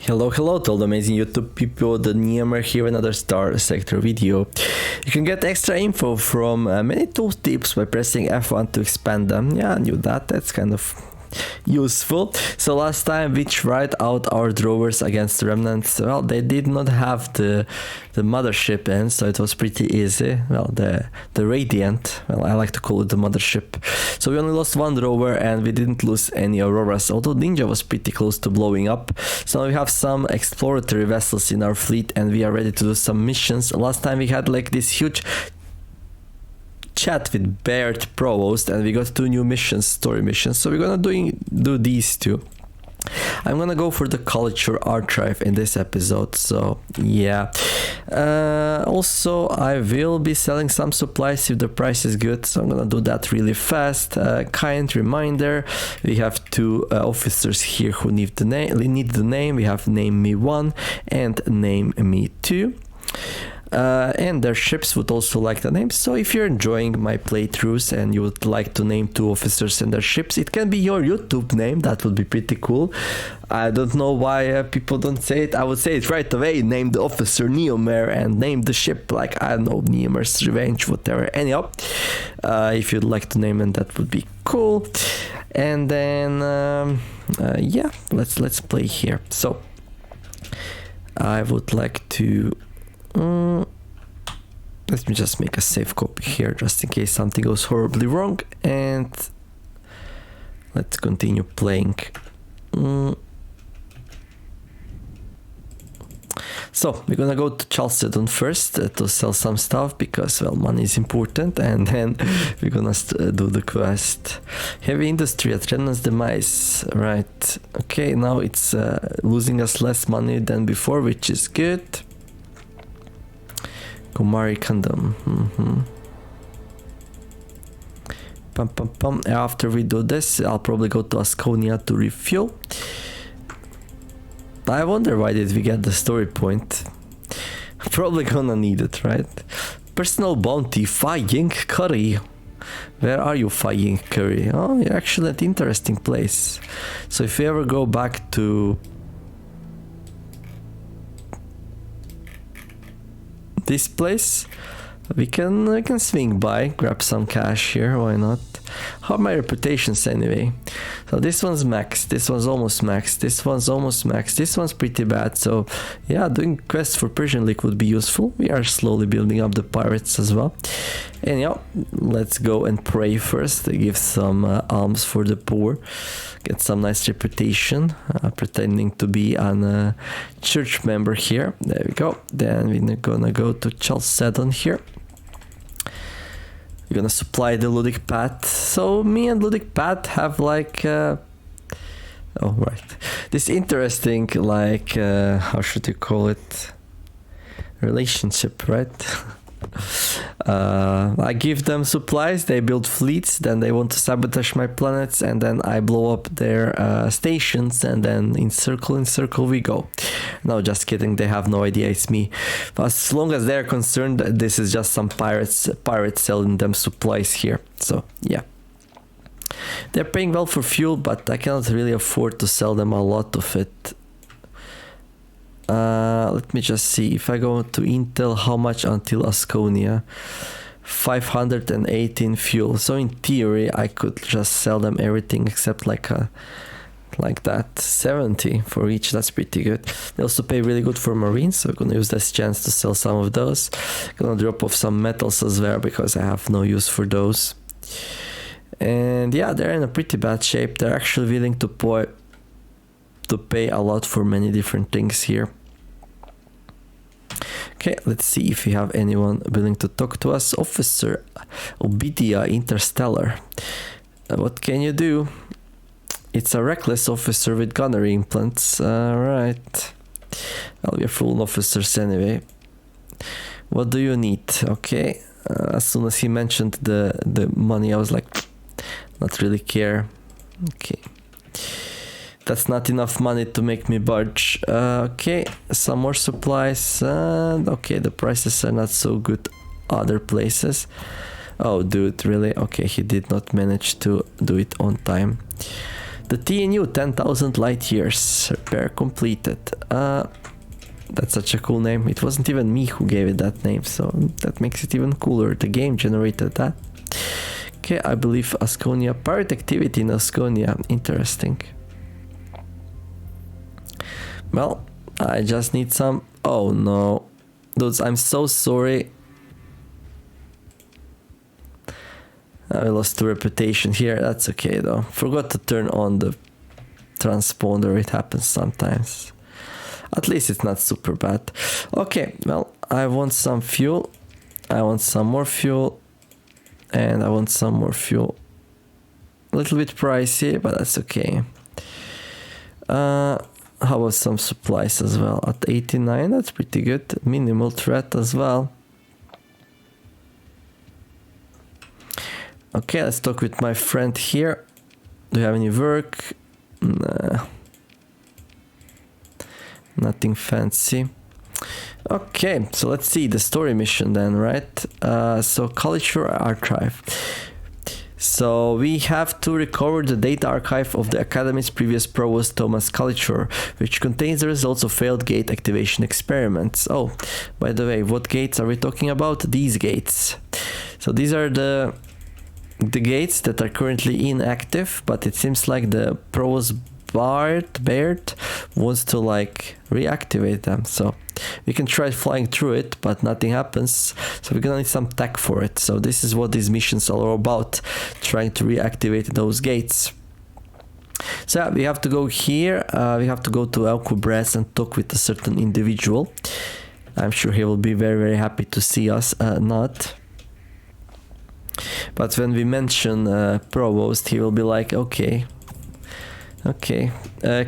Hello to all the amazing YouTube people, the Niemer here, another StarSector video. You can get extra info from many tooltips by pressing F1 to expand them. Yeah, I knew that, that's kind of useful. So last time we tried out our drovers against the remnants. Well, they did not have the mothership in, so it was pretty easy. Well, the Radiant, well, I like to call it the mothership. So we only lost one drover and we didn't lose any auroras, although Ninja was pretty close to blowing up. So we have some exploratory vessels in our fleet and we are ready to do some missions. Last time we had like this huge chat with Baird Provost and we got 2 new missions, story missions, so we're gonna do these 2. I'm gonna go for the Kalichore archive in this episode, so yeah. Also I will be selling some supplies if the price is good, so I'm gonna do that really fast. Kind reminder, we have 2 officers here who need the name. We have name me 1 and name me 2. And their ships would also like the names, so if you're enjoying my playthroughs and you would like to name 2 officers and their ships, it can be your YouTube name. That would be pretty cool. I don't know why people don't say it. I would say it right away, name the officer Neomer and name the ship like, I don't know, Neomer's Revenge, whatever. Anyhow, if you'd like to name them, that would be cool. And then yeah, let's play here. So I would like to let me just make a save copy here just in case something goes horribly wrong, and let's continue playing. So we're gonna go to Chalcedon first to sell some stuff because, well, money is important, and then we're gonna do the quest. Heavy industry at Renan's demise, right? Okay, now it's losing us less money than before, which is good. Kumari Kingdom. After we do this, I'll probably go to Asconia to refuel. I wonder why did we get the story point. Probably gonna need it, right? Personal bounty, Flying Curry. Where are you, Flying Curry? Oh, you're actually at an interesting place. So if we ever go back to this place, we can swing by, grab some cash here, why not? How are my reputations anyway? So this one's max, this one's almost max, this one's almost max, this one's pretty bad. So yeah, doing quests for Persian League would be useful. We are slowly building up the pirates as well. Anyhow, let's go and pray first, give some alms for the poor, get some nice reputation, pretending to be a church member here. There we go. Then we're gonna go to Chalcedon here. We're gonna supply the Ludic Path. So me and Ludic Path have like oh right, this interesting, like how should you call it, relationship, right? I give them supplies, they build fleets, then they want to sabotage my planets, and then I blow up their stations, and then in circle we go. No, just kidding, they have no idea it's me. But as long as they're concerned, this is just some pirates selling them supplies here. So yeah, they're paying well for fuel, but I cannot really afford to sell them a lot of it. Let me just see, if I go to Intel, how much until Asconia? 518 fuel. So in theory I could just sell them everything except like that, 70 for each. That's pretty good. They also pay really good for marines, so I'm gonna use this chance to sell some of those. Gonna drop off some metals as well because I have no use for those. And yeah, they're in a pretty bad shape. They're actually willing to pay a lot for many different things here. Okay, let's see if we have anyone willing to talk to us. Officer Obidia Interstellar. What can you do? It's a reckless officer with gunnery implants. Right. Well, we're full officers anyway. What do you need? Okay. As soon as he mentioned the money, I was like, not really care. Okay. That's not enough money to make me budge. Okay, some more supplies. Okay, the prices are not so good other places. Oh, dude, really? Okay, he did not manage to do it on time. The TNU 10,000 light years. Repair completed. That's such a cool name. It wasn't even me who gave it that name, so that makes it even cooler. The game generated that. Okay, I believe Asconia. Pirate activity in Asconia. Interesting. Well, I just need some... Oh no. Dudes, I'm so sorry. I lost 2 reputation here. That's okay though. Forgot to turn on the transponder. It happens sometimes. At least it's not super bad. Okay, well, I want some fuel. I want some more fuel. And I want some more fuel. A little bit pricey, but that's okay. How about some supplies as well? At 89, that's pretty good. Minimal threat as well. Okay, let's talk with my friend here. Do you have any work? Nah. Nothing fancy. Okay, so let's see the story mission then, right? So Kalichore archive. So we have to recover the data archive of the Academy's previous provost Thomas Kalichore, which contains the results of failed gate activation experiments. Oh, by the way, what gates are we talking about? These gates. So these are the gates that are currently inactive, but it seems like the provost Baird wants to like reactivate them, so we can try flying through it, but nothing happens, so we're gonna need some tech for it. So this is what these missions are all about, trying to reactivate those gates. So yeah, we have to go here, we have to go to Alcubras and talk with a certain individual. I'm sure he will be very, very happy to see us, not. But when we mention Provost, he will be like, okay. Okay,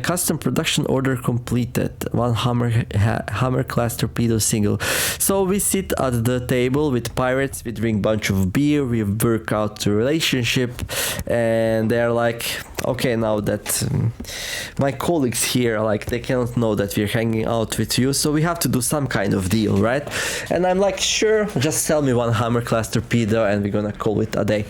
custom production order completed. 1 Hammer class torpedo single. So we sit at the table with pirates, we drink a bunch of beer, we work out the relationship, and they're like, okay, now that my colleagues here, like, they cannot know that we're hanging out with you, so we have to do some kind of deal, right? And I'm like, sure, just sell me 1 Hammer class torpedo and we're gonna call it a day.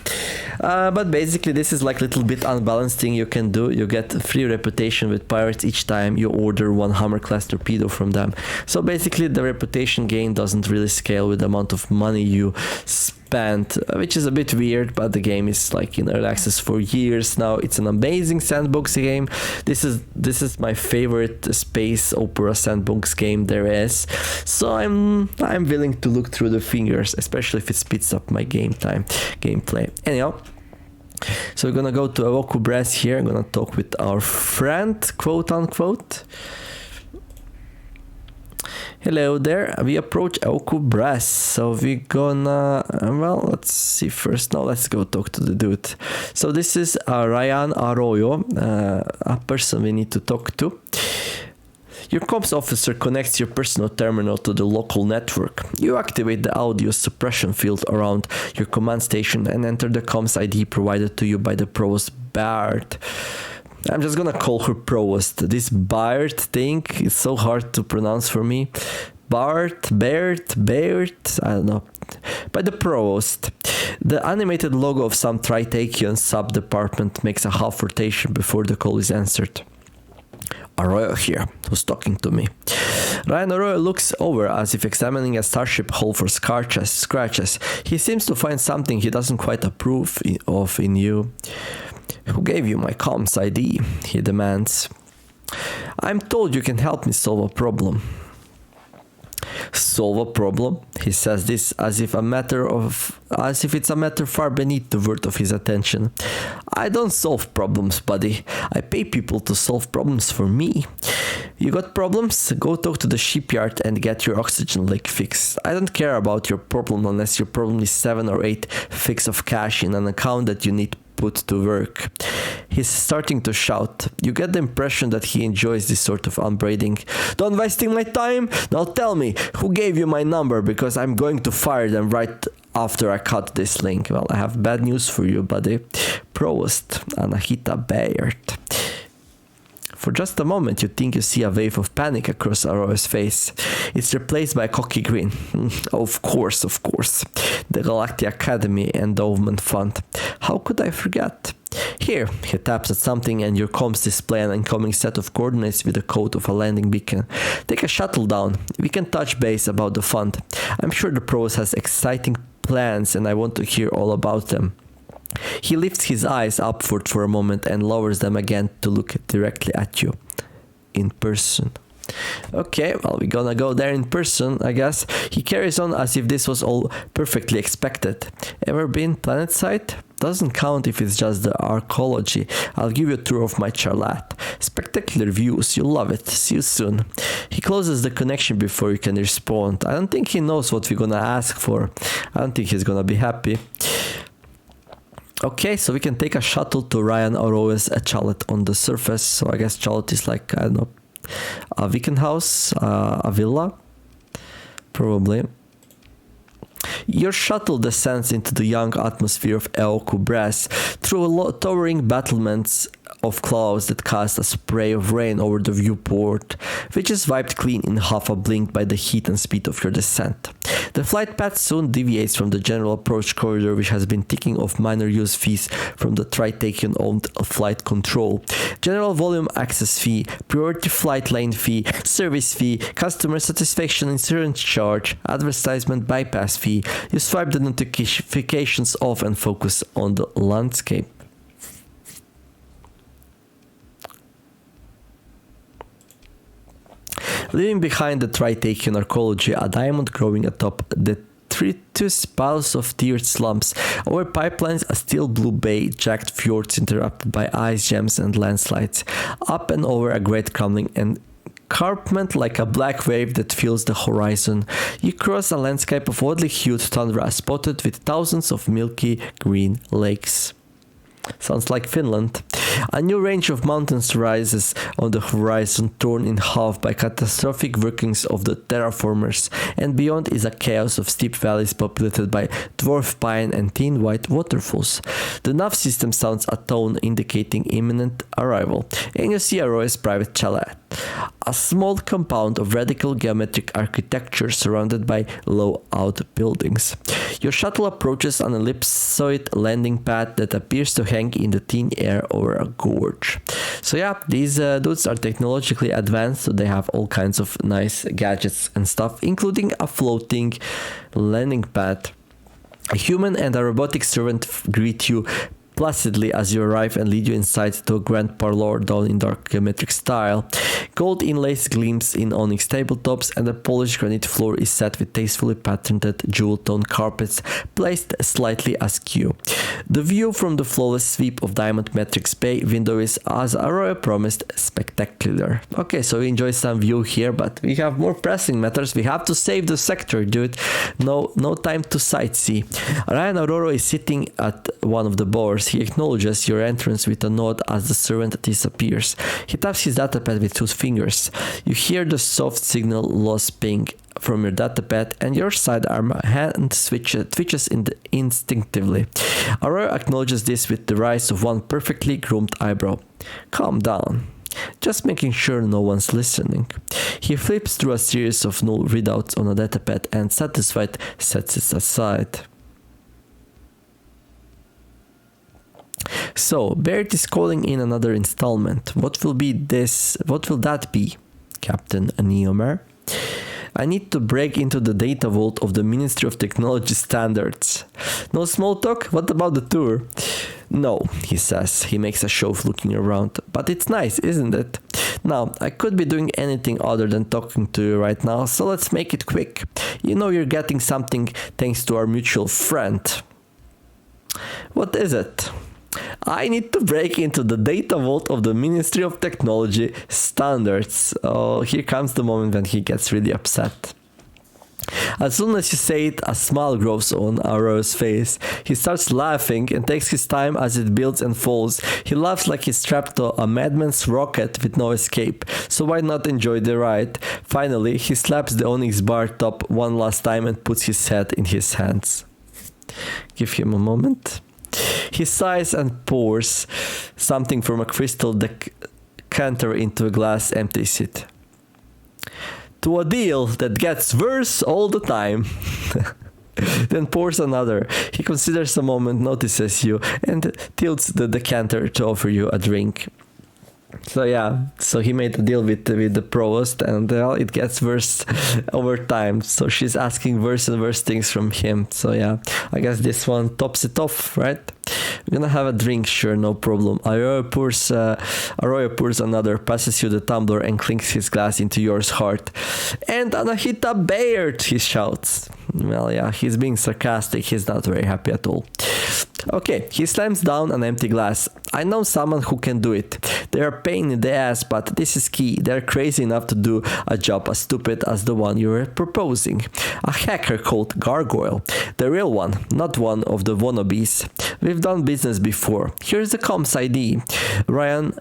But basically this is like a little bit unbalanced thing you can do. You get free reputation with pirates each time you order 1 Hammer class torpedo from them. So basically the reputation gain doesn't really scale with the amount of money you spend, which is a bit weird, but the game is like in early access for years now. It's an amazing sandbox game. This is my favorite space opera sandbox game there is. So I'm willing to look through the fingers, especially if it speeds up my gameplay. Anyhow, so we're gonna go to Alcubras here. I'm gonna talk with our friend, quote unquote. Hello there. We approach Alcubras, so we're gonna, well, let's see first. Now let's go talk to the dude. So this is Rayan Arroyo, a person we need to talk to. Your comms officer connects your personal terminal to the local network. You activate the audio suppression field around your command station and enter the comms ID provided to you by the provost Baird. I'm just gonna call her provost. This Baird thing is so hard to pronounce for me. Baird, I don't know. By the provost. The animated logo of some Tritachian sub-department makes a half rotation before the call is answered. Arroyo here, who's talking to me. Rayan Arroyo looks over as if examining a starship hull for scratches. He seems to find something he doesn't quite approve of in you. Who gave you my comms ID? He demands. I'm told you can help me solve a problem. Solve a problem? He says this as if it's a matter far beneath the worth of his attention. I don't solve problems, buddy. I pay people to solve problems for me. You got problems? Go talk to the shipyard and get your oxygen leak fixed. I don't care about your problem unless your problem is 7 or 8 fix of cash in an account that you need put to work. He's starting to shout. You get the impression that he enjoys this sort of upbraiding. Don't wasting my time? Now tell me, who gave you my number, because I'm going to fire them right after I cut this link. Well, I have bad news for you, buddy. Provost Anahita Baird. For just a moment, you think you see a wave of panic across Arroyo's face. It's replaced by a cocky grin. Of course. The Galactic Academy Endowment Fund. How could I forget? Here, he taps at something and your comms display an incoming set of coordinates with the code of a landing beacon. Take a shuttle down. We can touch base about the fund. I'm sure the pros has exciting plans and I want to hear all about them. He lifts his eyes upward for a moment and lowers them again to look directly at you. In person. Okay, well, we're gonna go there in person, I guess. He carries on as if this was all perfectly expected. Ever been planetside? Doesn't count if it's just the archaeology. I'll give you a tour of my charlat. Spectacular views, you'll love it. See you soon. He closes the connection before you can respond. I don't think he knows what we're gonna ask for. I don't think he's gonna be happy. Okay, so we can take a shuttle to Rayan Arroyo's chalet on the surface. So I guess chalet is like, I don't know, a weekend house, a villa, probably. Your shuttle descends into the young atmosphere of Eokubras through towering battlements of clouds that cast a spray of rain over the viewport, which is wiped clean in half a blink by the heat and speed of your descent. The flight path soon deviates from the general approach corridor, which has been ticking off minor use fees from the Tritakian-owned flight control. General volume access fee, priority flight lane fee, service fee, customer satisfaction insurance charge, advertisement bypass fee. You swipe the notifications off and focus on the landscape. Leaving behind the Tritakian archaeology, a diamond growing atop the detritus piles of tiered slumps, over pipelines, a still blue bay, jagged fjords interrupted by ice jams and landslides, up and over a great crumbling escarpment like a black wave that fills the horizon. You cross a landscape of oddly hued tundra spotted with thousands of milky green lakes. Sounds like Finland. A new range of mountains rises on the horizon, torn in half by catastrophic workings of the terraformers, and beyond is a chaos of steep valleys populated by dwarf pine and thin white waterfalls. The nav system sounds a tone indicating imminent arrival, and you see Arroyo's private chalet, a small compound of radical geometric architecture surrounded by low outbuildings. Your shuttle approaches an ellipsoid landing pad that appears to hang in the thin air over a gorge. So yeah, these dudes are technologically advanced, so they have all kinds of nice gadgets and stuff, including a floating landing pad. A human and a robotic servant greet you placidly as you arrive and lead you inside to a grand parlor done in dark geometric style. Gold inlays gleams in onyx tabletops, and the polished granite floor is set with tastefully patterned jewel-toned carpets placed slightly askew. The view from the flawless sweep of Diamond Matrix Bay window is, as Arroyo promised, spectacular. Okay, so we enjoy some view here, but we have more pressing matters. We have to save the sector, dude. No time to sightsee. Rayan Arroyo is sitting at one of the bars. He acknowledges your entrance with a nod as the servant disappears. He taps his datapad with 2 fingers. You hear the soft signal loss ping from your datapad, and your sidearm hand twitches instinctively. Arroyo acknowledges this with the rise of one perfectly groomed eyebrow. Calm down. Just making sure no one's listening. He flips through a series of null readouts on a datapad and, satisfied, sets it aside. So, Barrett is calling in another installment. What will that be, Captain Neomer? I need to break into the data vault of the Ministry of Technology Standards. No small talk? What about the tour? No, he says. He makes a show of looking around. But it's nice, isn't it? Now, I could be doing anything other than talking to you right now, so let's make it quick. You know you're getting something thanks to our mutual friend. What is it? I need to break into the data vault of the Ministry of Technology Standards. Oh, here comes the moment when he gets really upset. As soon as you say it, a smile grows on Arroyo's face. He starts laughing and takes his time as it builds and falls. He laughs like he's strapped to a madman's rocket with no escape, so why not enjoy the ride? Finally, he slaps the onyx bar top one last time and puts his head in his hands. Give him a moment. He sighs and pours something from a crystal decanter into a glass, empties it. To a deal that gets worse all the time. then pours another. He considers a moment, notices you, and tilts the decanter to offer you a drink. So yeah, so he made a deal with the provost, and it gets worse over time. So she's asking worse and worse things from him. So yeah, I guess this one tops it off, right? We're gonna have a drink, sure, no problem. Arroyo pours another, passes you the tumbler, and clinks his glass into yours heart. And Anahita Bayard, he shouts. Well, yeah, he's being sarcastic. He's not very happy at all. Okay, he slams down an empty glass. I know someone who can do it. They're a pain in the ass, but this is key. They're crazy enough to do a job as stupid as the one you're proposing. A hacker called Gargoyle. The real one, not one of the wannabes. We've done business before. Here's the comms ID. Rayan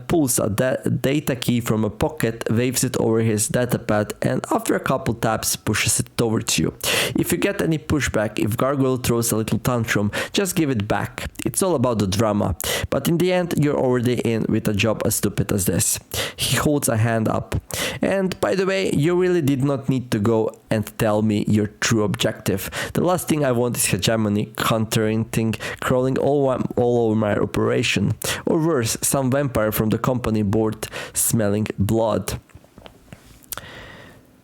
pulls a data key from a pocket, waves it over his datapad, and after a couple taps pushes it towards you. If you get any pushback, if Gargoyle throws a little tantrum, just give it back. It's all about the drama. But in the end, you're already in with a job as stupid as this. He holds a hand up. And by the way, you really did not need to go and tell me your true objective. The last thing I want is hegemony, countering thing crawling all over my operation. Or worse, some vampire from the company board smelling blood.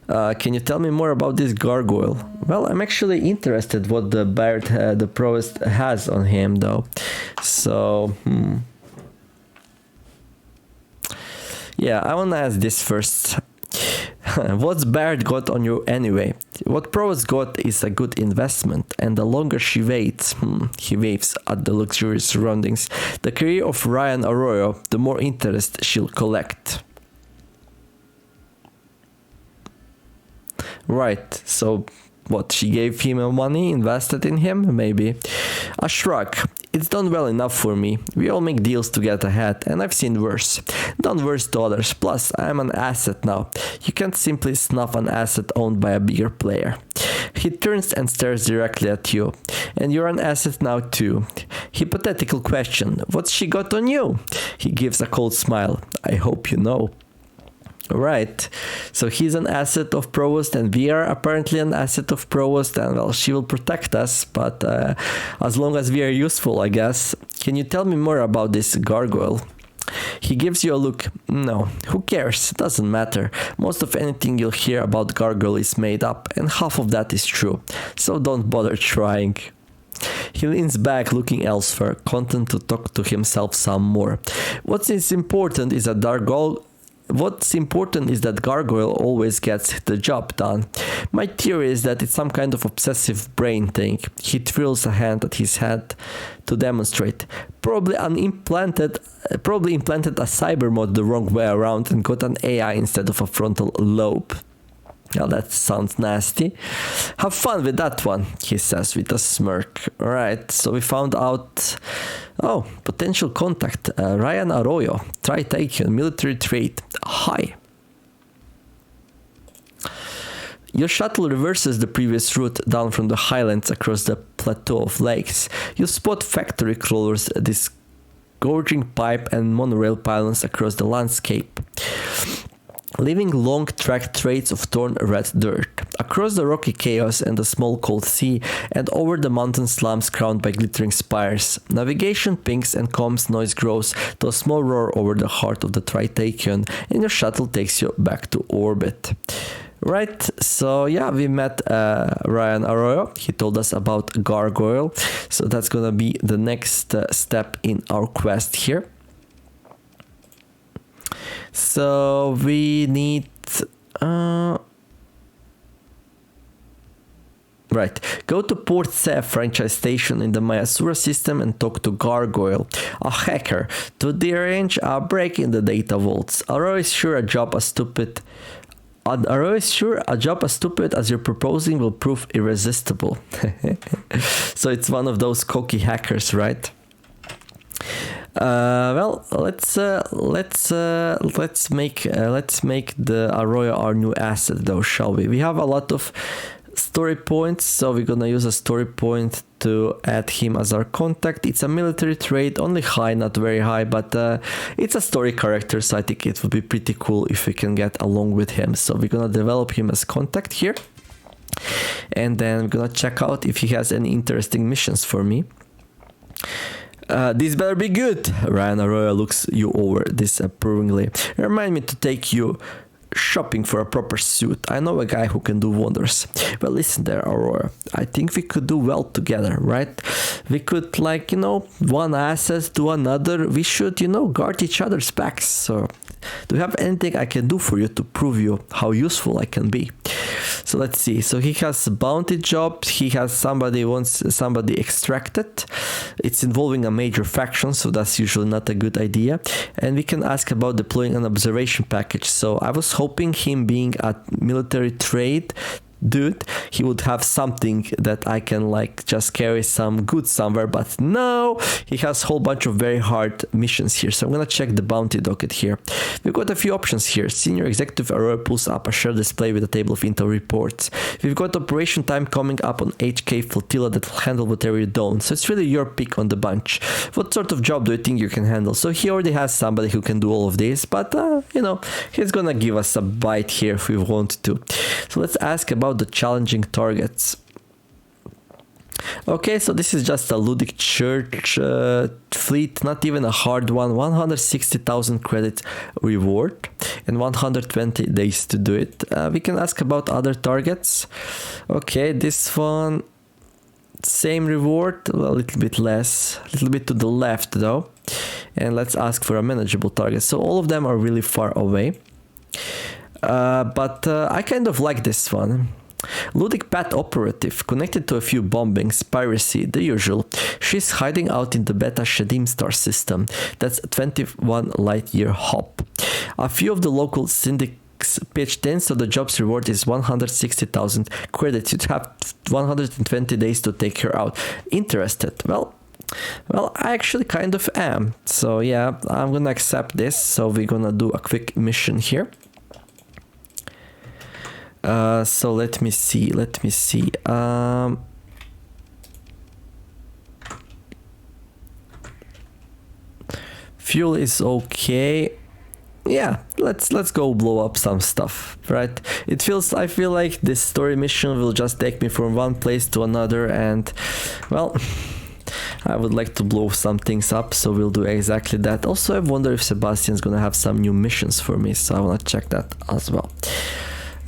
Can you tell me more about this Gargoyle? Well, I'm actually interested what the Bayard, the provost, has on him, though. So, yeah, I want to ask this first. What's Bayard got on you anyway? What Provost got is a good investment, and the longer she waits, he waves at the luxurious surroundings, the career of Rayan Arroyo, the more interest she'll collect. Right, so what, she gave him money, invested in him, maybe? A shrug. It's done well enough for me. We all make deals to get ahead, and I've seen worse. Done worse to others, plus I'm an asset now. You can't simply snuff an asset owned by a bigger player. He turns and stares directly at you. And you're an asset now too. Hypothetical question, what's she got on you? He gives a cold smile. I hope you know. Right, so he's an asset of Provost, and we are apparently an asset of Provost, and well, she will protect us, but as long as we are useful, I guess. Can you tell me more about this Gargoyle? He gives you a look. No, who cares? Doesn't matter. Most of anything you'll hear about Gargoyle is made up, and half of that is true, so don't bother trying. He leans back, looking elsewhere, content to talk to himself some more. What's important is that Gargoyle always gets the job done. My theory is that it's some kind of obsessive brain thing. He twirls a hand at his head to demonstrate. Probably implanted a cyber mod the wrong way around and got an AI instead of a frontal lobe. Now that sounds nasty. Have fun with that one, he says with a smirk. Alright, so we found out... Oh, potential contact. Rayan Arroyo, Tri-Taken, military trait. Hi. Your shuttle reverses the previous route down from the highlands across the plateau of lakes. You spot factory crawlers disgorging pipe and monorail pylons across the landscape, leaving long tracked trails of torn red dirt. Across the rocky chaos and the small cold sea, and over the mountain slums crowned by glittering spires. Navigation pings and comms noise grows to a small roar over the heart of the Tri-Taken, and your shuttle takes you back to orbit. Right, so yeah, we met Rayan Arroyo. He told us about Gargoyle, so that's gonna be the next step in our quest here. So we need... Right, go to Port Sef franchise station in the Mayasura system and talk to Gargoyle, a hacker, to arrange a break in the data vaults. Arroyo is sure a job as stupid as you're proposing will prove irresistible. So it's one of those cocky hackers, right? Well, let's make the Arroyo our new asset, though, shall we? We have a lot of story points, so we're gonna use a story point to add him as our contact. It's a military trait, only high, not very high, but it's a story character, so I think it would be pretty cool if we can get along with him. So we're gonna develop him as contact here. And then we're gonna check out if he has any interesting missions for me. This better be good. Rayan Arroyo looks you over disapprovingly. Remind me to take you shopping for a proper suit. I know a guy who can do wonders. Well, listen there, Arroyo. I think we could do well together, right? We could, like, you know, one asset to another. We should, you know, guard each other's backs. So, do you have anything I can do for you to prove you how useful I can be? So let's see. So he has bounty jobs. He has wants somebody extracted. It's involving a major faction, so that's usually not a good idea. And we can ask about deploying an observation package. So I was hoping him being a military trade dude, he would have something that I can like just carry some goods somewhere, but no, he has a whole bunch of very hard missions here. So I'm gonna check the bounty docket here. We've got a few options here. Senior Executive Arroyo pulls up a shared display with a table of intel reports. We've got operation time coming up on HK Flotilla that will handle whatever you don't. So it's really your pick on the bunch. What sort of job do you think you can handle? So he already has somebody who can do all of this, but you know, he's gonna give us a bite here if we want to. So let's ask about the challenging targets. Okay, so this is just a Ludic Church fleet, not even a hard one. 160,000 credit reward and 120 days to do it. We can ask about other targets. Okay, this one, same reward, a little bit less, a little bit to the left though. And let's ask for a manageable target. So all of them are really far away. But I kind of like this one. Ludic Pat Operative, connected to a few bombings, piracy, the usual. She's hiding out in the beta Shadim star system. That's 21 light year hop. A few of the local syndics pitched in, so the job's reward is 160,000 credits. You'd have 120 days to take her out. Interested? Well, I actually kind of am. So yeah, I'm gonna accept this. So we're gonna do a quick mission here. So let me see. Fuel is okay. Yeah, let's go blow up some stuff, right? I feel like this story mission will just take me from one place to another, and well, I would like to blow some things up, so we'll do exactly that. Also, I wonder if Sebastian's gonna have some new missions for me, so I wanna check that as well.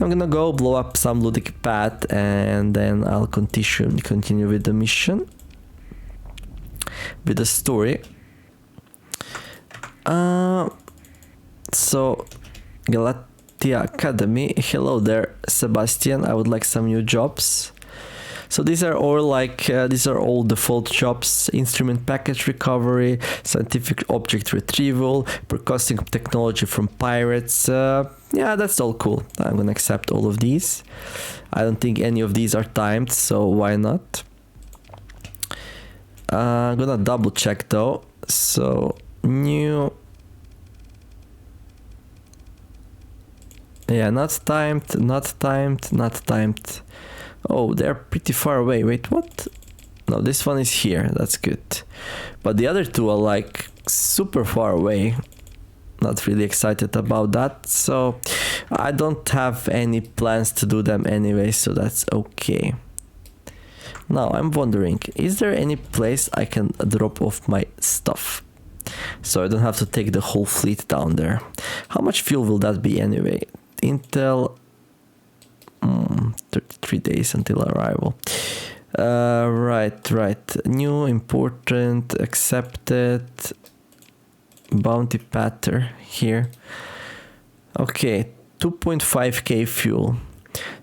I'm gonna go blow up some Ludic Pat, and then I'll continue with the mission, with the story. So Galatia Academy. Hello there, Sebastian. I would like some new jobs. So these are all default jobs: instrument package recovery, scientific object retrieval, percussive technology from pirates. Yeah, that's all cool. I'm gonna accept all of these. I don't think any of these are timed, so why not? I'm gonna double check though. So new. Yeah, not timed, not timed, not timed. Oh, they're pretty far away. Wait, what? No, this one is here. That's good. But the other two are like super far away. Not really excited about that. So I don't have any plans to do them anyway, so that's okay. Now I'm wondering, is there any place I can drop off my stuff? So I don't have to take the whole fleet down there. How much fuel will that be anyway? Intel... 33 days until arrival. Right. New, important, accepted. Bounty pattern here. Okay, 2.5k fuel.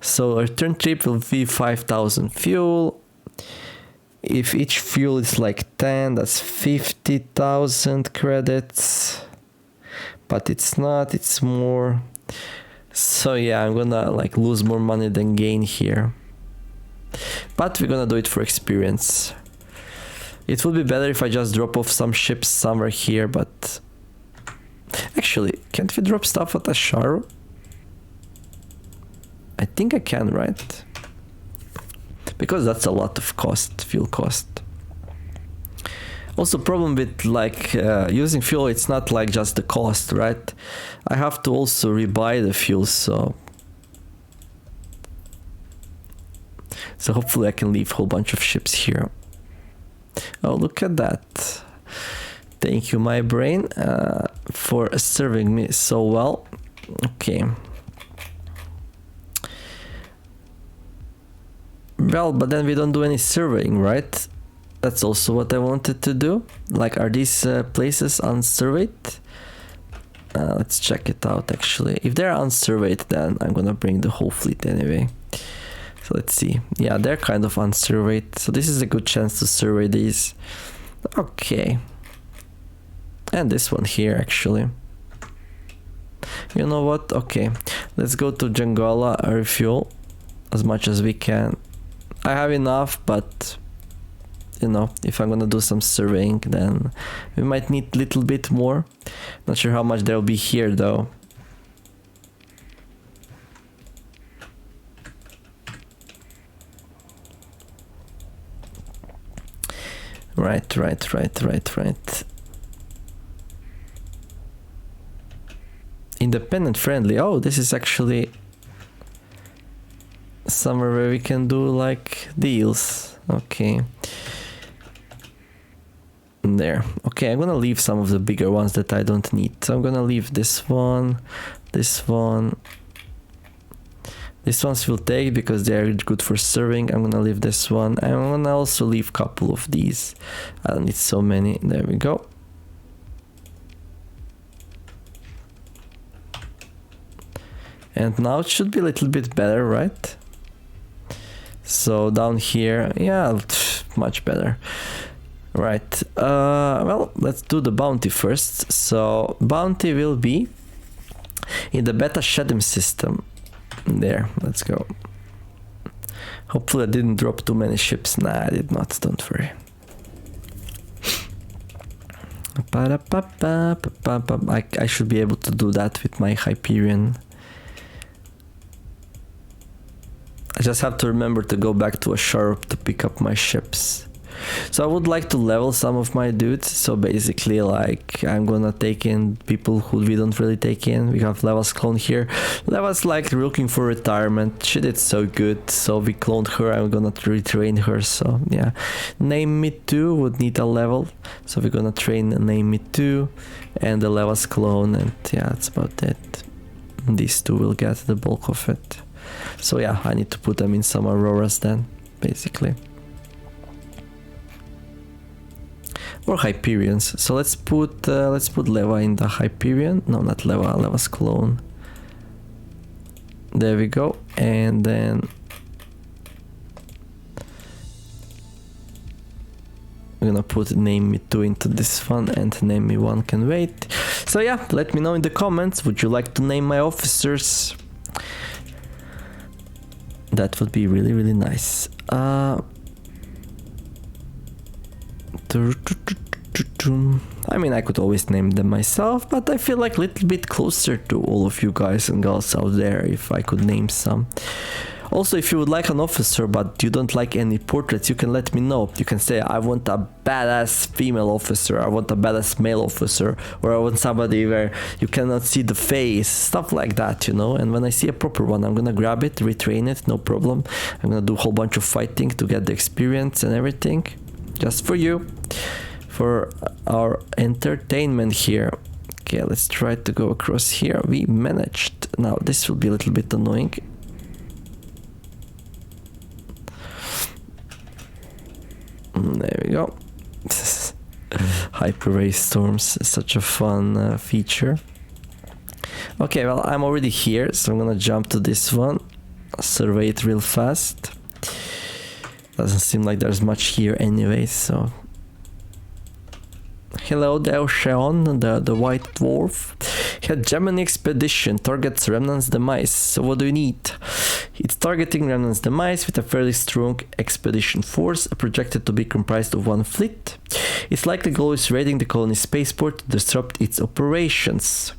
So a return trip will be 5,000 fuel. If each fuel is like 10, that's 50,000 credits. But it's not, it's more. So yeah, I'm gonna like lose more money than gain here. But we're gonna do it for experience. It would be better if I just drop off some ships somewhere here, but... Actually, can't we drop stuff at Asharo? I think I can, right? Because that's a lot of cost, fuel cost. Also, problem with like using fuel, it's not like just the cost, right? I have to also rebuy the fuel, so So hopefully I can leave a whole bunch of ships here. Oh, look at that. Thank you, my brain, for serving me so well. Okay. Well, but then we don't do any surveying, right? That's also what I wanted to do. Like, are these places unsurveyed? Let's check it out, actually. If they're unsurveyed, then I'm gonna bring the whole fleet anyway. So let's see. Yeah, they're kind of unsurveyed. So this is a good chance to survey these. Okay. And this one here, actually. You know what? Okay. Let's go to Jangola, refuel as much as we can. I have enough, but you know, if I'm gonna do some surveying, then we might need a little bit more. Not sure how much there'll be here though. Right. Independent friendly. Oh, this is actually somewhere where we can do like deals. Okay. There. Okay, I'm gonna leave some of the bigger ones that I don't need. So I'm gonna leave this one, this one. These ones will take because they're good for serving. I'm gonna leave this one. I'm gonna also leave a couple of these. I don't need so many. There we go. And now it should be a little bit better, right? So down here, yeah, much better. Right, well, let's do the bounty first. So bounty will be in the beta Shadim system. There, let's go. Hopefully I didn't drop too many ships. Nah, I did not, don't worry. I should be able to do that with my Hyperion. I just have to remember to go back to a sharp to pick up my ships. So I would like to level some of my dudes. So basically, like, I'm gonna take in people who we don't really take in. We have Leva's clone here. Leva's like looking for retirement. She did so good, so we cloned her. I'm gonna retrain her. So yeah, Name Me 2 would need a level, so we're gonna train Name Me 2 and the Leva's clone, and yeah, that's about it. These two will get the bulk of it. So yeah, I need to put them in some Auroras then, basically. Or Hyperions. So let's put Leva in the Hyperion. No, not Leva, Leva's clone. There we go. And then I'm gonna put Name Me 2 into this one, and Name Me 1 can wait. So yeah, let me know in the comments, would you like to name my officers? That would be really, really nice. I mean, I could always name them myself, but I feel like a little bit closer to all of you guys and girls out there if I could name some. Also, if you would like an officer but you don't like any portraits, you can let me know. You can say, I want a badass female officer, I want a badass male officer, or I want somebody where you cannot see the face, stuff like that, you know. And when I see a proper one, I'm gonna grab it, retrain it, no problem. I'm gonna do a whole bunch of fighting to get the experience and everything, just for you, for our entertainment here. Okay, let's try to go across here. We managed. Now, this will be a little bit annoying. There we go. Hyper ray storms, such a fun feature. Okay, well, I'm already here, so I'm gonna jump to this one, survey it real fast. Doesn't seem like there's much here anyway, so hello there, Sean, the white dwarf. Hegemony expedition targets Remnant's demise. So what do you need? It's targeting Remnant's demise with a fairly strong expedition force, projected to be comprised of one fleet. Its likely goal is raiding the colony's spaceport to disrupt its operations.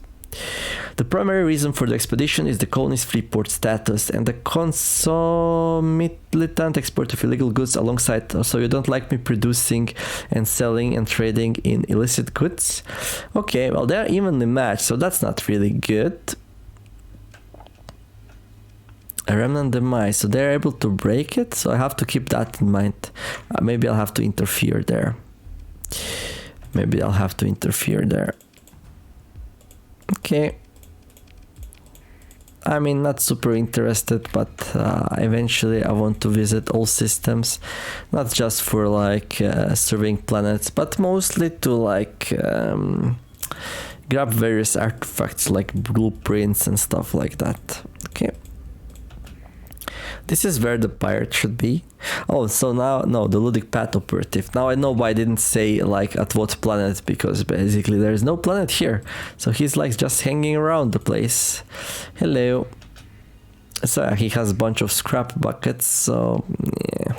The primary reason for the expedition is the colony's free port status and the concomitant export of illegal goods alongside. So you don't like me producing and selling and trading in illicit goods? Okay, well, they're evenly matched, so that's not really good. A remnant demise, so they're able to break it, so I have to keep that in mind. Maybe I'll have to interfere there. Okay. I mean, not super interested, but eventually I want to visit all systems, not just for like surveying planets, but mostly to like grab various artifacts like blueprints and stuff like that. Okay. This is where the pirate should be. Oh, so now, no, the Ludic Path operative. Now I know why I didn't say like at what planet, because basically there is no planet here. So he's like just hanging around the place. Hello. So he has a bunch of scrap buckets, so yeah.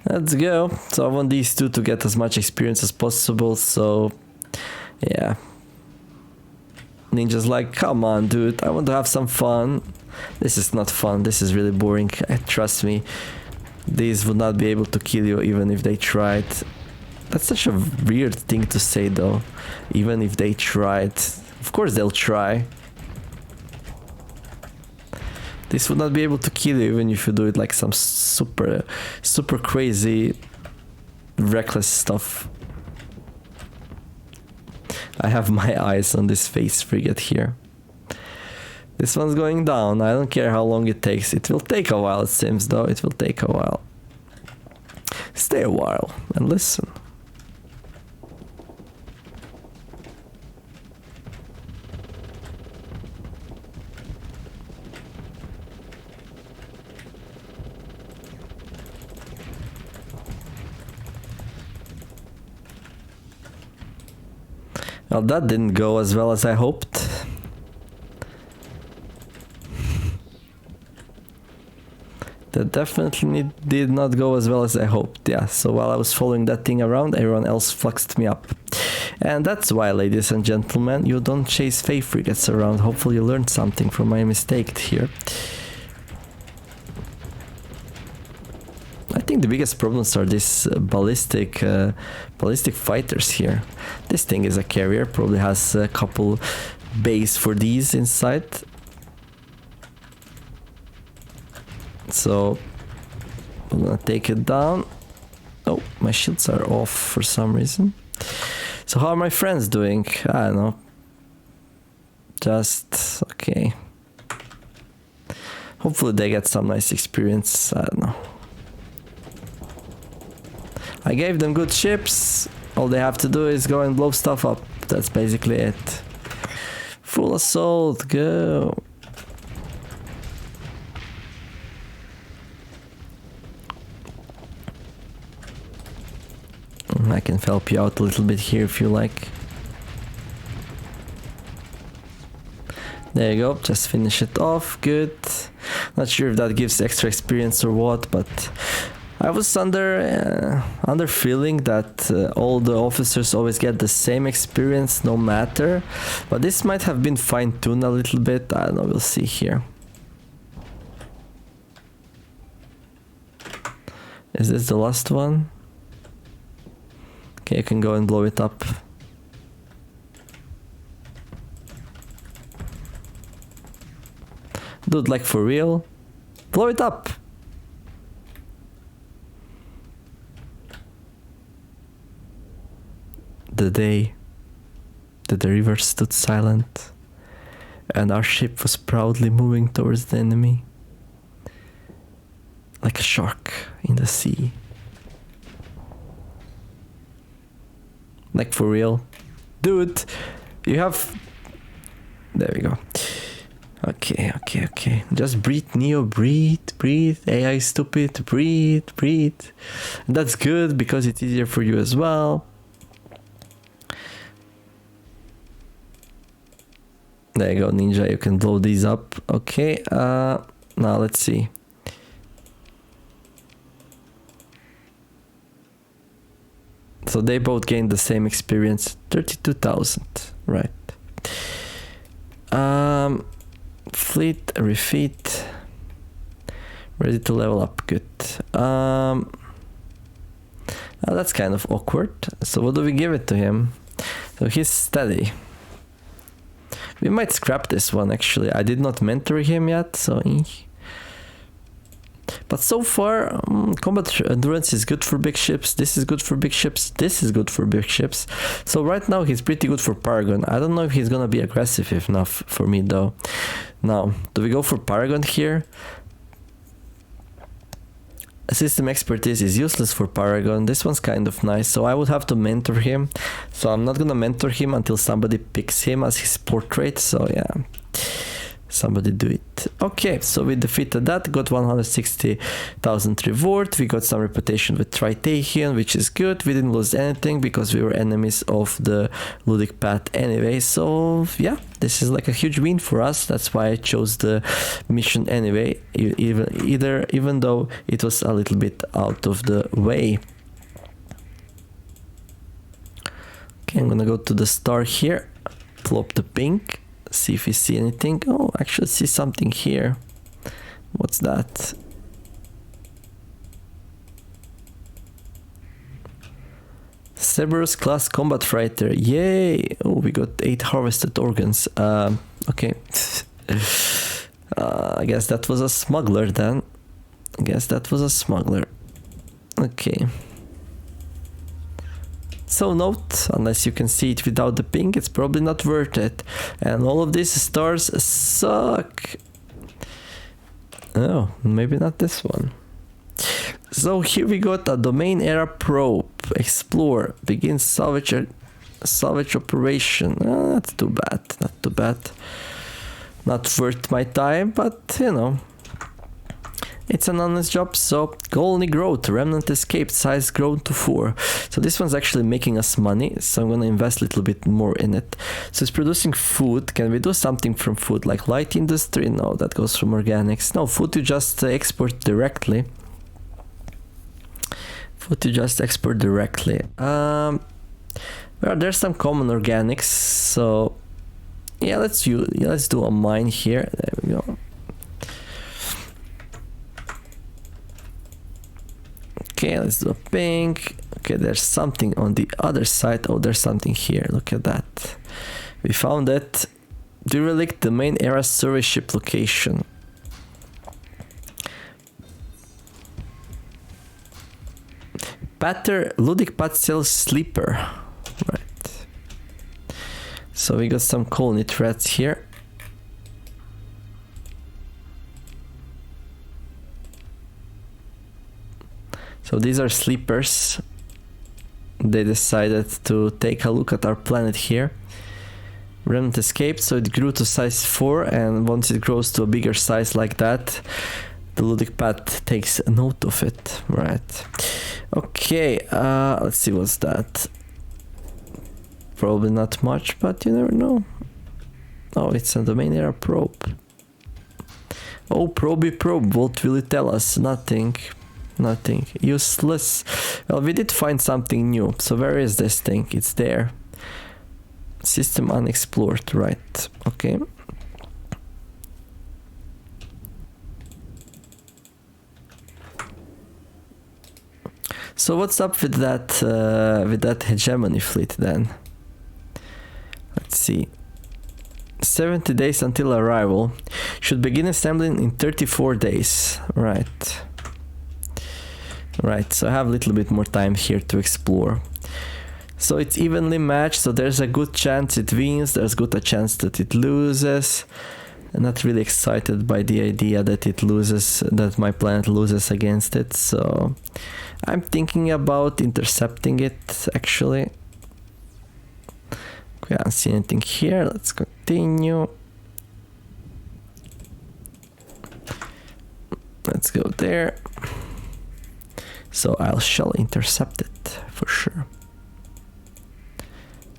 Let's go. So I want these two to get as much experience as possible, so yeah. Ninja's like, come on, dude, I want to have some fun. This is not fun, this is really boring. Trust me, these would not be able to kill you even if they tried. That's such a weird thing to say though. Even if they tried. Of course they'll try. This would not be able to kill you even if you do it like some super crazy reckless stuff. I have my eyes on this space frigate here. This one's going down. I don't care how long it takes. It will take a while, it seems, though. It will take a while. Stay a while and listen. Well, that didn't go as well as I hoped. That definitely did not go as well as I hoped, yeah. So while I was following that thing around, everyone else fluxed me up. And that's why, ladies and gentlemen, you don't chase Fae frigates around. Hopefully you learned something from my mistake here. I think the biggest problems are these ballistic fighters here. This thing is a carrier, probably has a couple bays for these inside. So I'm gonna take it down. Oh, my shields are off for some reason. So how are my friends doing? I don't know. Just okay. Hopefully they get some nice experience. I don't know. I gave them good ships. All they have to do is go and blow stuff up. That's basically it. Full assault, go. I can help you out a little bit here if you like. There you go, just finish it off, good. Not sure if that gives extra experience or what, but I was under feeling that all the officers always get the same experience no matter, but this might have been fine-tuned a little bit. I don't know, we'll see here. Is this the last one? Okay, I can go and blow it up. Dude, like for real? Blow it up! The day that the river stood silent and our ship was proudly moving towards the enemy like a shark in the sea. Like for real? Dude, you have... There we go. Okay. Just breathe, Neo, breathe. AI stupid, breathe. And that's good because it's easier for you as well. There you go, Ninja, you can blow these up. Okay, now let's see. So they both gained the same experience, 32,000, right. Fleet, refit, ready to level up, good. That's kind of awkward. So what do we give it to him? So he's steady. We might scrap this one actually. I did not mentor him yet, so... But so far, combat endurance is good for big ships, this is good for big ships, this is good for big ships. So right now he's pretty good for Paragon. I don't know if he's gonna be aggressive enough for me though. Now, do we go for Paragon here? System expertise is useless for Paragon. This one's kind of nice, so I would have to mentor him. So I'm not gonna mentor him until somebody picks him as his portrait, so yeah. Somebody do it. Okay, so we defeated that, got 160,000 reward, we got some reputation with Tritahian, which is good. We didn't lose anything because we were enemies of the Ludic Path anyway, so yeah, this is like a huge win for us. That's why I chose the mission anyway, even though it was a little bit out of the way. Okay, I'm gonna go to the star here, plop the pink. See if we see anything. Oh, actually see something here. What's that? Cerberus class combat fighter. Yay! Oh, we got 8 harvested organs. Okay. I guess that was a smuggler then. Okay. So note, unless you can see it without the ping, it's probably not worth it. And all of these stars suck. Oh, maybe not this one. So here we got a domain era probe. Explore. Begin salvage operation. Not too bad. Not worth my time, but you know. It's an honest job, so colony growth, remnant escaped, size grown to 4. So this one's actually making us money, so I'm gonna invest a little bit more in it. So it's producing food. Can we do something from food, like light industry? No, that goes from organics. No, food you just export directly. Well, there's some common organics, so yeah, let's do a mine here. There we go. Okay, let's do a pink. Okay, there's something on the other side. Oh, there's something here. Look at that. We found it. Derelict, the main era survey ship location. Patter, Ludic Patzel Sleeper. Right. So we got some colony threats here. So these are sleepers. They decided to take a look at our planet here. Remnant escaped, so it grew to size 4, and once it grows to a bigger size like that, the Ludic Path takes a note of it. Right. Okay, let's see what's that. Probably not much, but you never know. Oh, it's a domain era probe. Oh, probe, what will it tell us? Nothing. Useless. Well, we did find something new. So where is this thing? It's there. System unexplored, right. Okay. So what's up with that hegemony fleet then? Let's see. 70 days until arrival. Should begin assembling in 34 days. Right. Right, so I have a little bit more time here to explore. So it's evenly matched, so there's a good chance it wins, there's good a chance that it loses. I'm not really excited by the idea that it loses, that my planet loses against it, so I'm thinking about intercepting it actually. We can't see anything here, let's continue. Let's go there. So I shall intercept it for sure.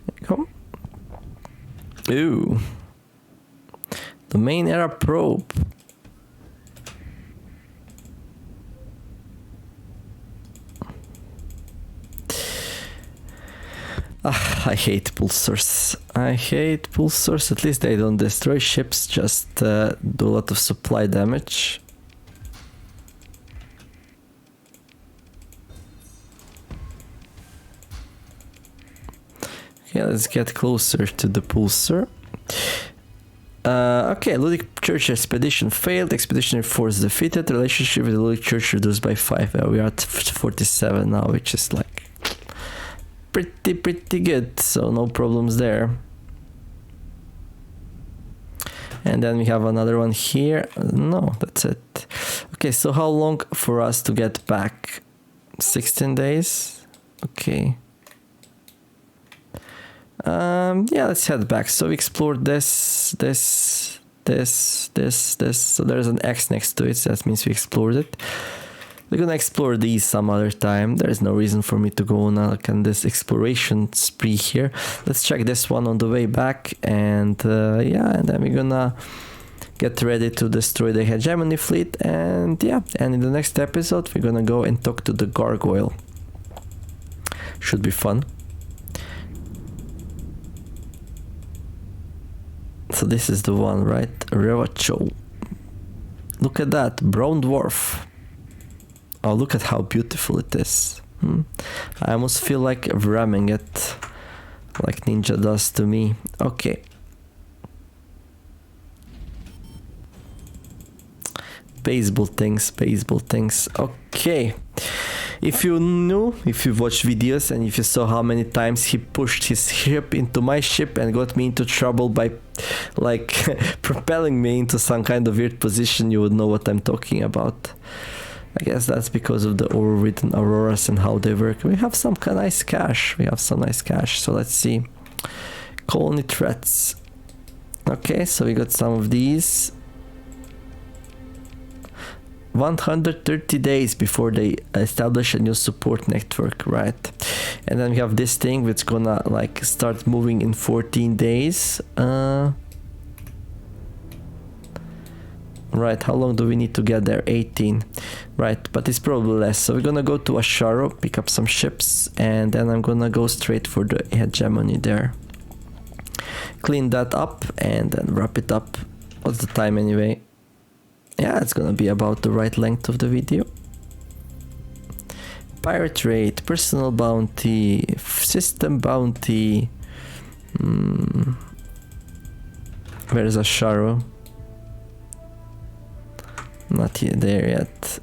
There you go. Ooh. Domain era probe. I hate pulsars. At least they don't destroy ships, just do a lot of supply damage. Okay, let's get closer to the pulsar. Okay, Ludic Church expedition failed. Expeditionary force defeated. Relationship with the Ludic Church reduced by 5. We are at 47 now, which is like pretty good. So no problems there. And then we have another one here. No, that's it. Okay, so how long for us to get back? 16 days. Okay. Yeah, let's head back. So we explored this. So there's an X next to it. So that means we explored it. We're gonna explore these some other time. There's no reason for me to go on this exploration spree here. Let's check this one on the way back, and yeah, and then we're gonna get ready to destroy the hegemony fleet, and yeah, and in the next episode we're gonna go and talk to the gargoyle. Should be fun. So this is the one, right? Rayan. Look at that, brown dwarf. Oh, look at how beautiful it is. I almost feel like ramming it, like Ninja does to me. Okay. Baseball things. Okay. If you watched videos and if you saw how many times he pushed his ship into my ship and got me into trouble by like propelling me into some kind of weird position, you would know what I'm talking about. I guess that's because of the overwritten auroras and how they work. We have some nice cash. So let's see. Colony threats. Okay, so we got some of these. 130 days before they establish a new support network, right? And then we have this thing which gonna like start moving in 14 days. Right, how long do we need to get there? 18. Right, but it's probably less. So we're gonna go to Arroyo, pick up some ships, and then I'm gonna go straight for the hegemony there. Clean that up and then wrap it up. What's the time anyway? Yeah, it's gonna be about the right length of the video. Pirate rate, personal bounty, system bounty. Where's Arroyo? Not yet there yet.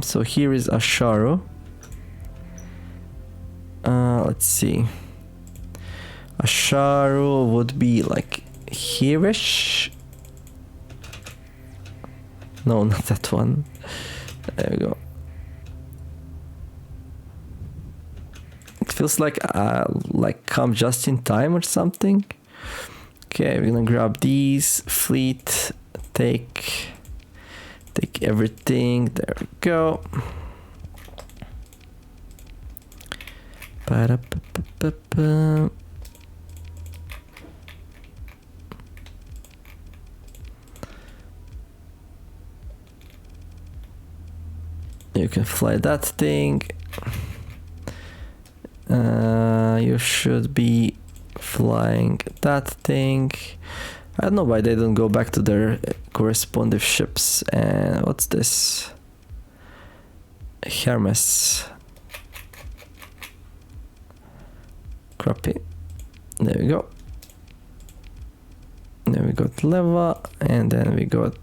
So here is Arroyo. Let's see. Arroyo would be like here-ish. No, not that one. There we go. It feels like come just in time or something. Okay, we're gonna grab these. Fleet. Take everything. There we go. Ba-da-ba-ba-ba-ba. You can fly that thing. You should be flying that thing. I don't know why they don't go back to their corresponding ships. And what's this? Hermes. Crappy. There we go. Then we got Leva, and then we got...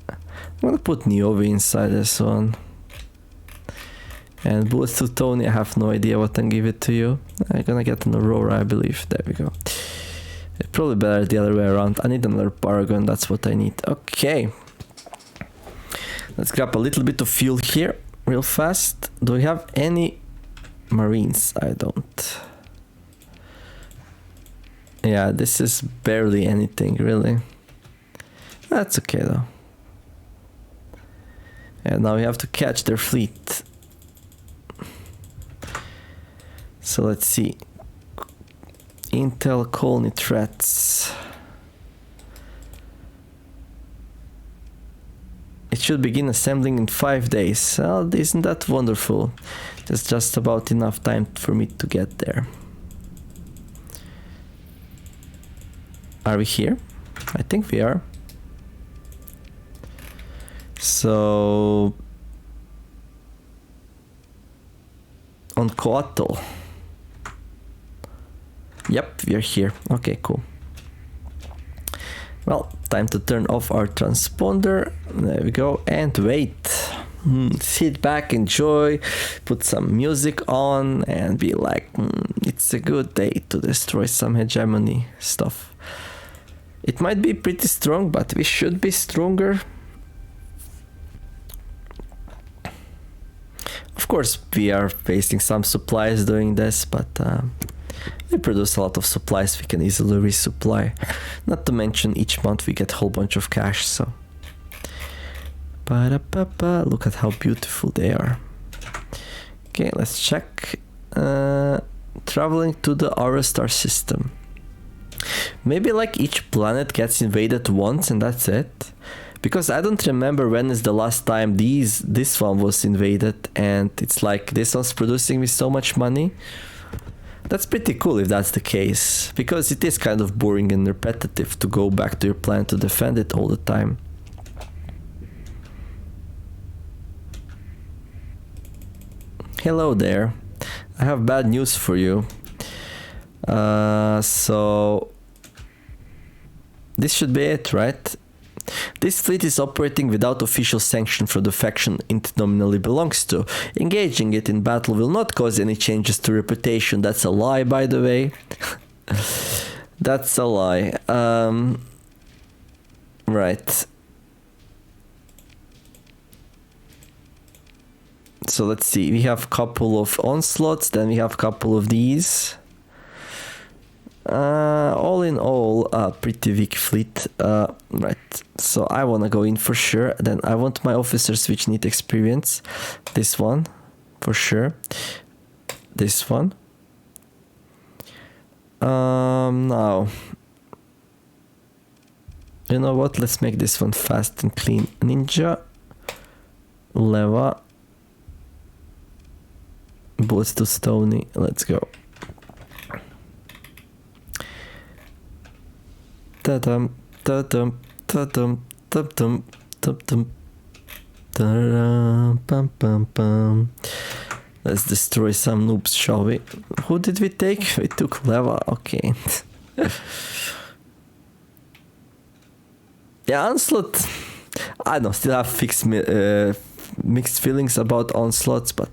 I'm gonna put Niobe inside this one. And bullets to Tony, I have no idea what to give it to you. I'm gonna get an Aurora, I believe. There we go. It's probably better the other way around. I need another Paragon, that's what I need. Okay. Let's grab a little bit of fuel here, real fast. Do we have any Marines? I don't. Yeah, this is barely anything, really. That's okay, though. And now we have to catch their fleet. So let's see. Intel colony threats. It should begin assembling in 5 days. Well, isn't that wonderful? There's just about enough time for me to get there. Are we here? I think we are. So... on Coatl. Yep, we're here. Okay, cool. Well, time to turn off our transponder. There we go. And wait. Sit back, enjoy, put some music on, and be like, it's a good day to destroy some hegemony stuff. It might be pretty strong, but we should be stronger. Of course, we are facing some supplies doing this, but we produce a lot of supplies we can easily resupply. Not to mention each month we get a whole bunch of cash, so. Look at how beautiful they are. Okay, let's check. Traveling to the Arroyo star system. Maybe like each planet gets invaded once and that's it. Because I don't remember when is the last time this one was invaded, and it's like this one's producing me so much money. That's pretty cool if that's the case, because it is kind of boring and repetitive to go back to your planet to defend it all the time. Hello there. I have bad news for you. So this should be it, right? This fleet is operating without official sanction from the faction it nominally belongs to. Engaging it in battle will not cause any changes to reputation. That's a lie, by the way. That's a lie. Right. So let's see. We have a couple of onslaughts, then we have a couple of these. All in all, pretty weak fleet. Right, so I want to go in for sure. Then I want my officers which need experience. This one, for sure. This one. Now, you know what? Let's make this one fast and clean. Ninja, Leva, bullets to Stony. Let's go. Ta-dum, ta-dum, ta-dum, ta-dum, ta-dum, ta-dum, pam, pam, pam. Let's destroy some noobs, shall we? Who did we take? We took Leva, okay. Yeah, Onslaught. I don't know, still have mixed feelings about Onslaughts, but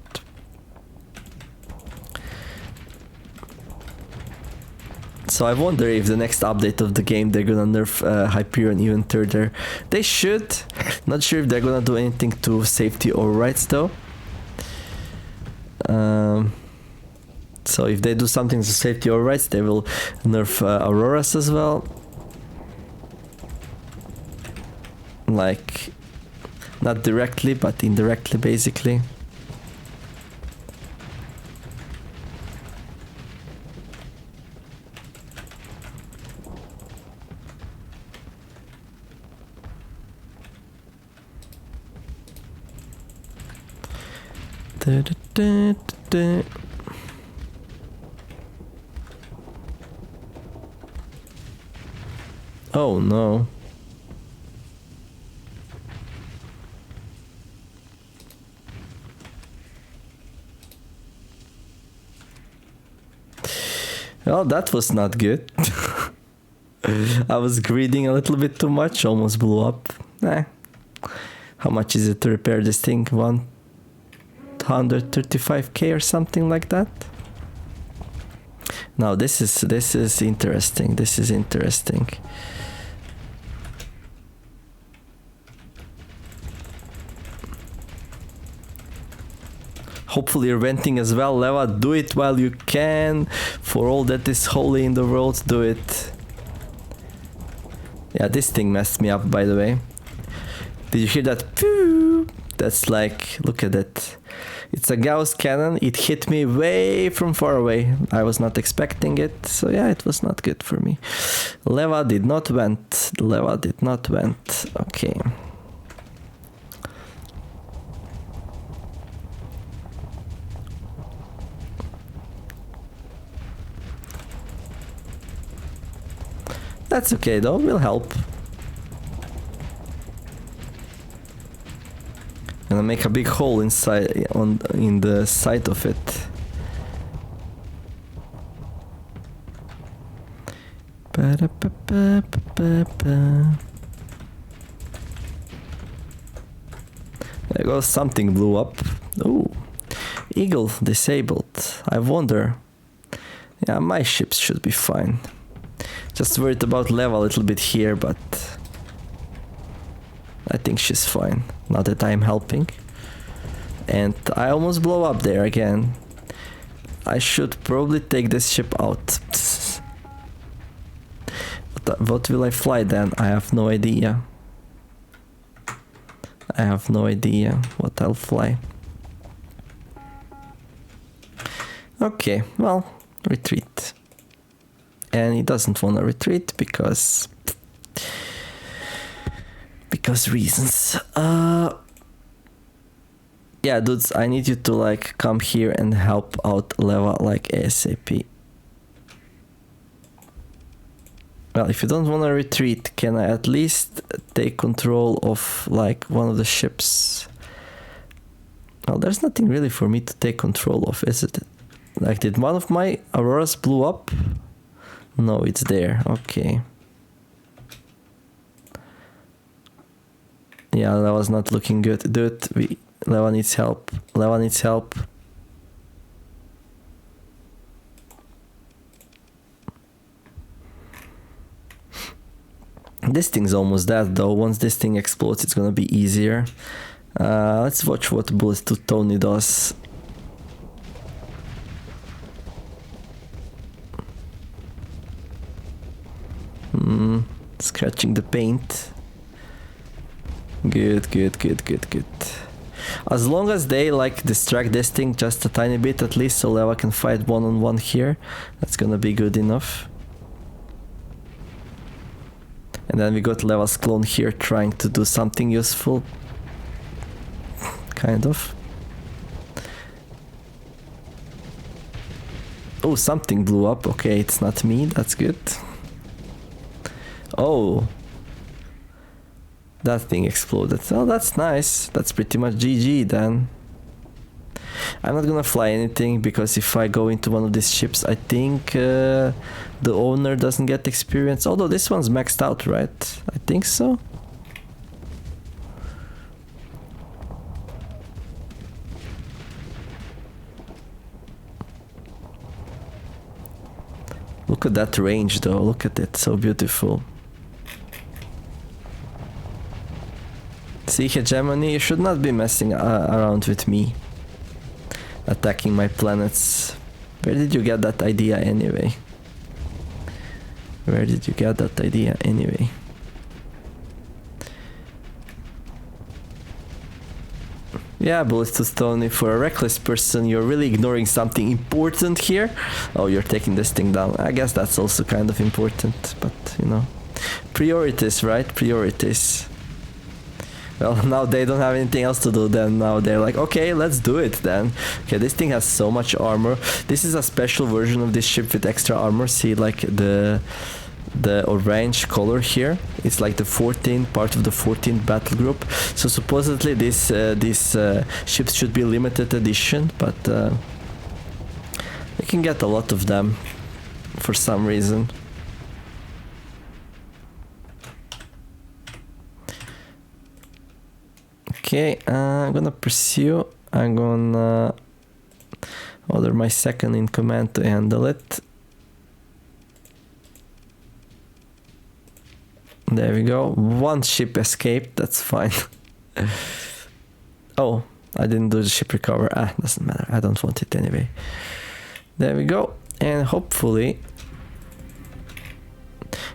so I wonder if the next update of the game they're gonna nerf Hyperion even further. They should. Not sure if they're gonna do anything to safety or rights though. So if they do something to safety or rights, they will nerf Auroras as well. Like, not directly, but indirectly basically. Oh no. Well, that was not good. I was greeding a little bit too much, almost blew up. How much is it to repair this thing? 135k or something like that. Now this is interesting. This is interesting. Hopefully you're venting as well, Leva. Do it while you can. For all that is holy in the world, do it. Yeah, this thing messed me up, by the way. Did you hear that? Pew! That's like, look at that. It's a Gauss cannon. It hit me way from far away. I was not expecting it. So yeah, it was not good for me. Leva did not vent. Leva did not vent. Okay. That's okay though, we'll help. Gonna make a big hole inside in the side of it. There goes something blew up. Ooh. Eagle disabled. I wonder. Yeah, my ships should be fine. Just worried about level a little bit here, but I think she's fine. Now that I'm helping. And I almost blow up there again. I should probably take this ship out. What will I fly then? I have no idea. I have no idea what I'll fly. Okay, well, retreat. And he doesn't want to retreat because reasons. Yeah, dudes, I need you to like come here and help out Leva like ASAP. Well, if you don't want to retreat, can I at least take control of like one of the ships? Well, there's nothing really for me to take control of, is it? Like, did one of my Auroras blew up? No, it's there. Okay. Yeah, that was not looking good. Dude, Leva needs help. Leva needs help. This thing's almost dead though. Once this thing explodes, it's gonna be easier. Let's watch what Bullet to Tony does. Scratching the paint. Good. As long as they like distract this thing just a tiny bit at least, so Leva can fight one-on-one here, that's gonna be good enough. And then we got Leva's clone here trying to do something useful. Kind of. Oh, something blew up. Okay, it's not me, that's good. Oh. That thing exploded. Oh, that's nice. That's pretty much GG then. I'm not gonna fly anything because if I go into one of these ships, I think the owner doesn't get experience. Although this one's maxed out, right? I think so. Look at that range though. Look at it. So beautiful. See, hegemony, you should not be messing around with me. Attacking my planets. Where did you get that idea anyway? Where did you get that idea anyway? Yeah, Bullets to Stony, for a reckless person, you're really ignoring something important here. Oh, you're taking this thing down. I guess that's also kind of important, but you know. Priorities, right? Priorities. Well, now they don't have anything else to do then. Now they're like, okay, let's do it then. Okay, this thing has so much armor. This is a special version of this ship with extra armor. See, like the orange color here. It's like the 14th part of the 14th battle group. So supposedly these ships should be limited edition, but you can get a lot of them for some reason. Okay, I'm gonna pursue. I'm gonna order my second in command to handle it. There we go. One ship escaped, that's fine. Oh, I didn't do the ship recover. Doesn't matter. I don't want it anyway. There we go. And hopefully...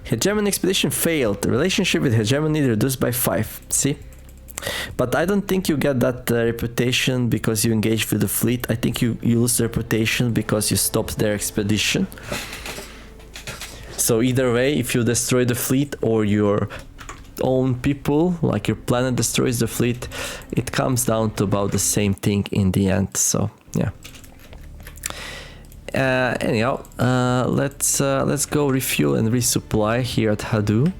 Hegemony expedition failed. The relationship with hegemony reduced by 5. See? But I don't think you get that reputation because you engaged with the fleet. I think you lose the reputation because you stopped their expedition. So either way, if you destroy the fleet or your own people, like your planet destroys the fleet, it comes down to about the same thing in the end. So yeah. Anyhow, let's go refuel and resupply here at Hadu.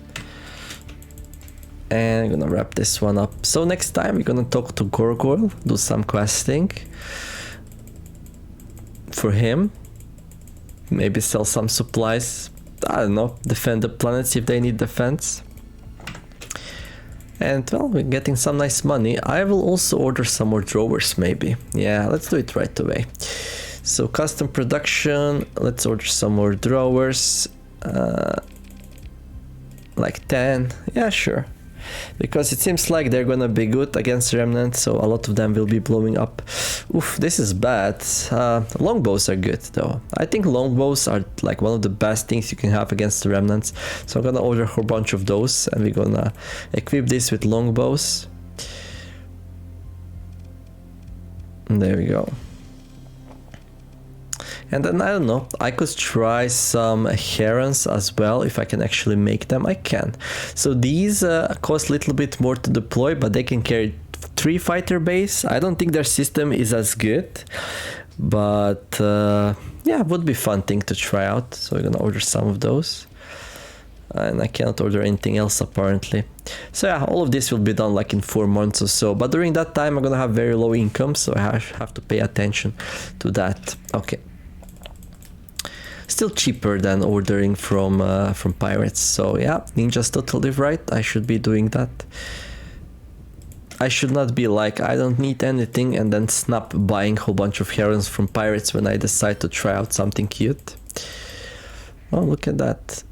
And I'm gonna wrap this one up. So next time we're gonna talk to Gorgoyle, do some questing for him, maybe sell some supplies. I don't know, defend the planets if they need defense. And well, we're getting some nice money. I will also order some more drawers maybe. Yeah, let's do it right away. So custom production, let's order some more drawers. Like 10, yeah, sure. Because it seems like they're gonna be good against remnants, so a lot of them will be blowing up. Oof, this is bad. Longbows are good though. I think longbows are like one of the best things you can have against the remnants. So I'm gonna order a whole bunch of those, and we're gonna equip this with longbows. And there we go. And then I don't know, I could try some herons as well. If I can actually make them, I can. So these cost a little bit more to deploy, but they can carry 3 fighter bays. I don't think their system is as good, but yeah, it would be fun thing to try out. So we're gonna order some of those, and I cannot order anything else apparently. So yeah, all of this will be done like in 4 months or so, but during that time I'm gonna have very low income, so I have to pay attention to that. Okay. Still cheaper than ordering from pirates, so yeah, Ninja's totally right, I should be doing that. I should not be like, I don't need anything and then snap buying a whole bunch of herons from pirates when I decide to try out something cute. Oh, look at that.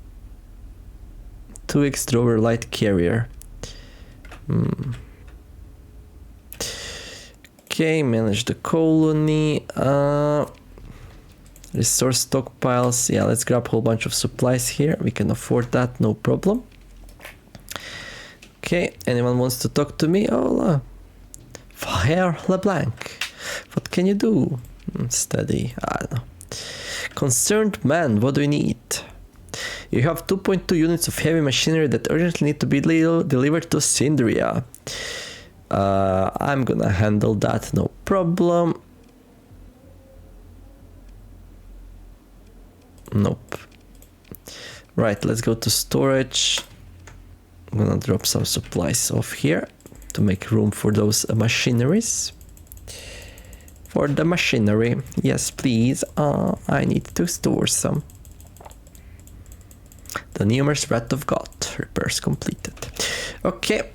2x drawer light carrier. Okay, manage the colony. Restore stockpiles. Yeah, let's grab a whole bunch of supplies here. We can afford that, no problem. Okay, anyone wants to talk to me? Oh, Herr LeBlanc. What can you do? Steady. I don't know. Concerned man, what do you need? You have 2.2 units of heavy machinery that urgently need to be delivered to Syndria. I'm gonna handle that, no problem. Nope. Right, let's go to storage. I'm gonna drop some supplies off here to make room for those machineries. For the machinery, yes please. I need to store some. The numerous wrath of God. Repairs completed. Okay.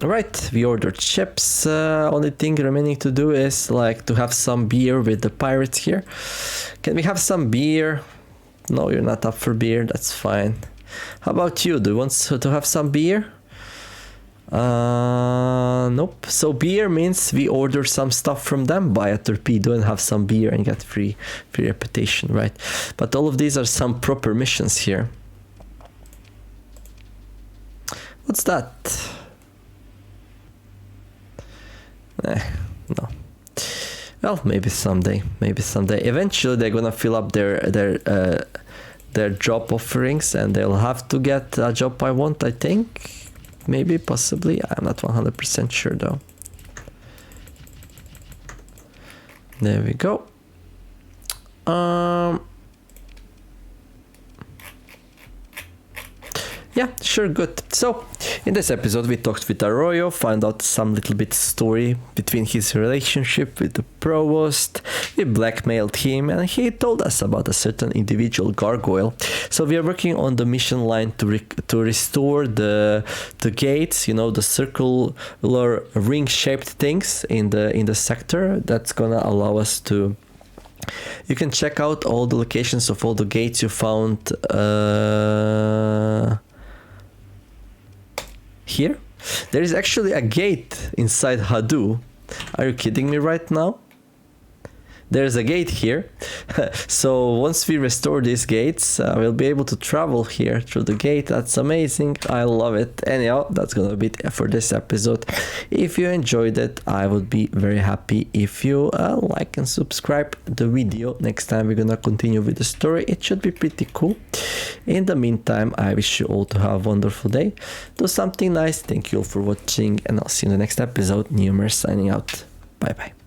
Right, we ordered ships. Only thing remaining to do is like to have some beer with the pirates here. Can we have some beer? No, you're not up for beer, that's fine. How about you? Do you want to have some beer? Nope. So beer means we order some stuff from them, buy a torpedo and have some beer and get free reputation, right? But all of these are some proper missions here. What's that? No. Well, maybe someday. Maybe someday. Eventually, they're gonna fill up their job offerings, and they'll have to get a job I want. I think, maybe, possibly. I'm not 100% sure though. There we go. Yeah, sure, good. So, in this episode we talked with Arroyo, found out some little bit story between his relationship with the provost. We blackmailed him and he told us about a certain individual gargoyle. So we are working on the mission line to restore the gates, you know, the circular ring-shaped things in the sector. That's gonna allow us to... You can check out all the locations of all the gates you found here. There is actually a gate inside Hadu. Are you kidding me right now? There's a gate here. So once we restore these gates, we'll be able to travel here through the gate. That's amazing. I love it. Anyhow, that's gonna be it for this episode. If you enjoyed it, I would be very happy if you like and subscribe the video. Next time we're gonna continue with the story. It should be pretty cool. In the meantime, I wish you all to have a wonderful day. Do something nice. Thank you all for watching, and I'll see you in the next episode. Numer signing out. Bye bye.